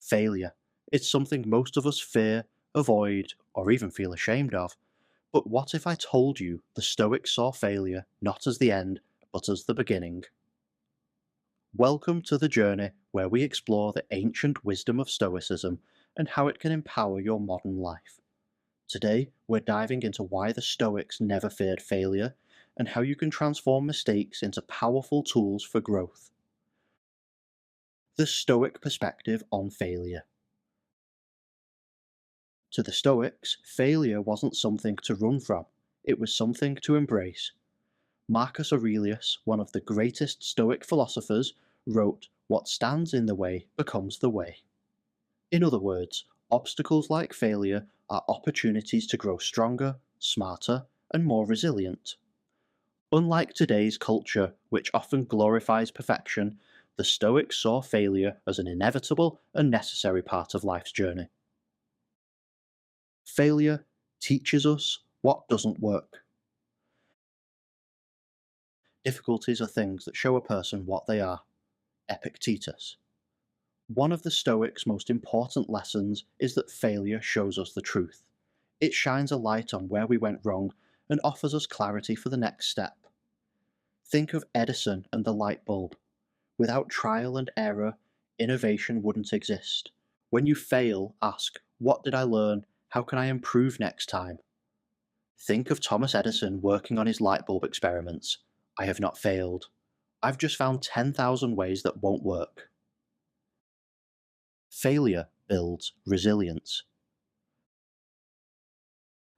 Failure. It's something most of us fear, avoid, or even feel ashamed of. But what if I told you the Stoics saw failure not as the end, but as the beginning? Welcome to the journey where we explore the ancient wisdom of Stoicism and how it can empower your modern life. Today, we're diving into why the Stoics never feared failure and how you can transform mistakes into powerful tools for growth. The Stoic perspective on failure. To the Stoics, failure wasn't something to run from, it was something to embrace. Marcus Aurelius, one of the greatest Stoic philosophers, wrote, "What stands in the way becomes the way." In other words, obstacles like failure are opportunities to grow stronger, smarter, and more resilient. Unlike today's culture, which often glorifies perfection, the Stoics saw failure as an inevitable and necessary part of life's journey. Failure teaches us what doesn't work. Difficulties are things that show a person what they are. Epictetus. One of the Stoics' most important lessons is that failure shows us the truth. It shines a light on where we went wrong and offers us clarity for the next step. Think of Edison and the light bulb. Without trial and error, innovation wouldn't exist. When you fail, ask, "What did I learn? How can I improve next time?" Think of Thomas Edison working on his light bulb experiments. "I have not failed. I've just found 10,000 ways that won't work." Failure builds resilience.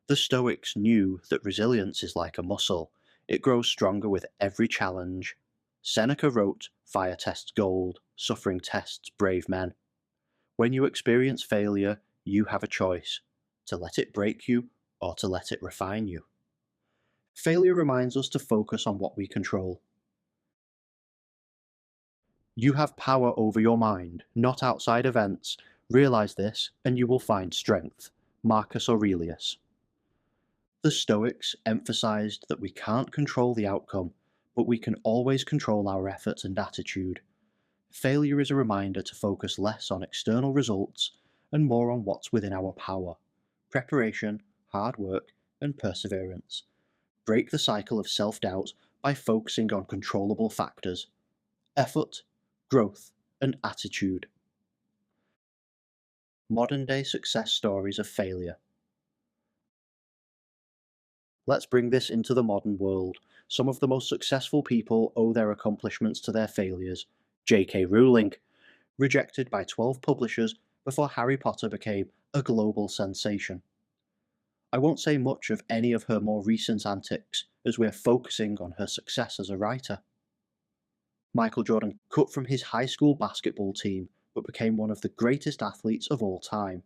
The Stoics knew that resilience is like a muscle. It grows stronger with every challenge. Seneca wrote, "Fire tests gold, suffering tests brave men." When you experience failure, you have a choice, to let it break you or to let it refine you. Failure reminds us to focus on what we control. You have power over your mind, not outside events. Realize this, and you will find strength. Marcus Aurelius. The Stoics emphasized that we can't control the outcome, but we can always control our efforts and attitude. Failure is a reminder to focus less on external results and more on what's within our power. Preparation, hard work, and perseverance. Break the cycle of self-doubt by focusing on controllable factors. Effort, growth, and attitude. Modern-day success stories of failure. Let's bring this into the modern world. Some of the most successful people owe their accomplishments to their failures. J.K. Rowling, rejected by 12 publishers before Harry Potter became a global sensation. I won't say much of any of her more recent antics, as we're focusing on her success as a writer. Michael Jordan cut from his high school basketball team, but became one of the greatest athletes of all time.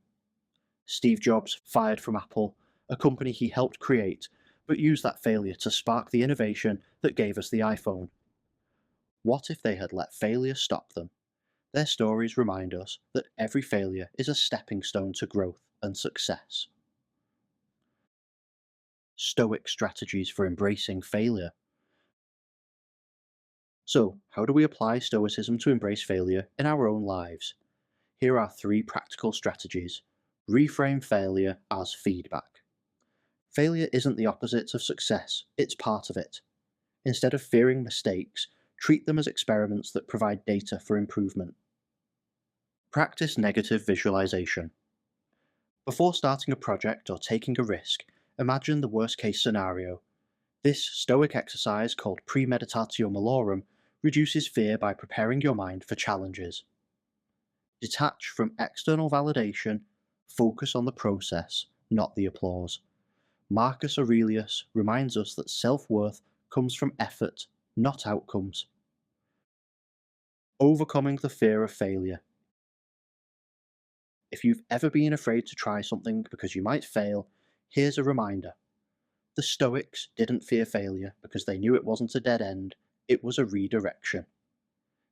Steve Jobs fired from Apple, a company he helped create, but used that failure to spark the innovation that gave us the iPhone. What if they had let failure stop them? Their stories remind us that every failure is a stepping stone to growth and success. Stoic strategies for embracing failure. So, how do we apply Stoicism to embrace failure in our own lives? Here are 3 practical strategies. Reframe failure as feedback. Failure isn't the opposite of success, it's part of it. Instead of fearing mistakes, treat them as experiments that provide data for improvement. Practice negative visualization. Before starting a project or taking a risk, imagine the worst-case scenario. This Stoic exercise, called premeditatio malorum, reduces fear by preparing your mind for challenges. Detach from external validation, focus on the process, not the applause. Marcus Aurelius reminds us that self-worth comes from effort, not outcomes. Overcoming the fear of failure. If you've ever been afraid to try something because you might fail, here's a reminder. The Stoics didn't fear failure because they knew it wasn't a dead end, it was a redirection.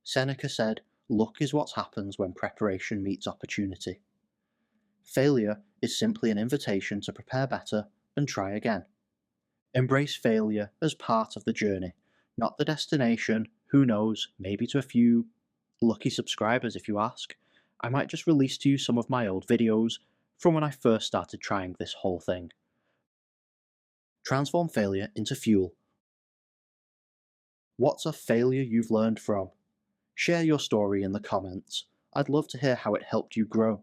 Seneca said, "Luck is what happens when preparation meets opportunity." Failure is simply an invitation to prepare better and try again. Embrace failure as part of the journey, not the destination. Who knows, maybe to a few lucky subscribers if you ask, I might just release to you some of my old videos from when I first started trying this whole thing. Transform failure into fuel. What's a failure you've learned from? Share your story in the comments. I'd love to hear how it helped you grow.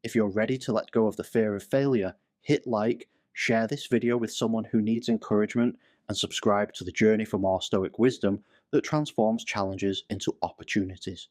If you're ready to let go of the fear of failure, hit like, share this video with someone who needs encouragement, and subscribe to the Journey for More Stoic Wisdom that transforms challenges into opportunities.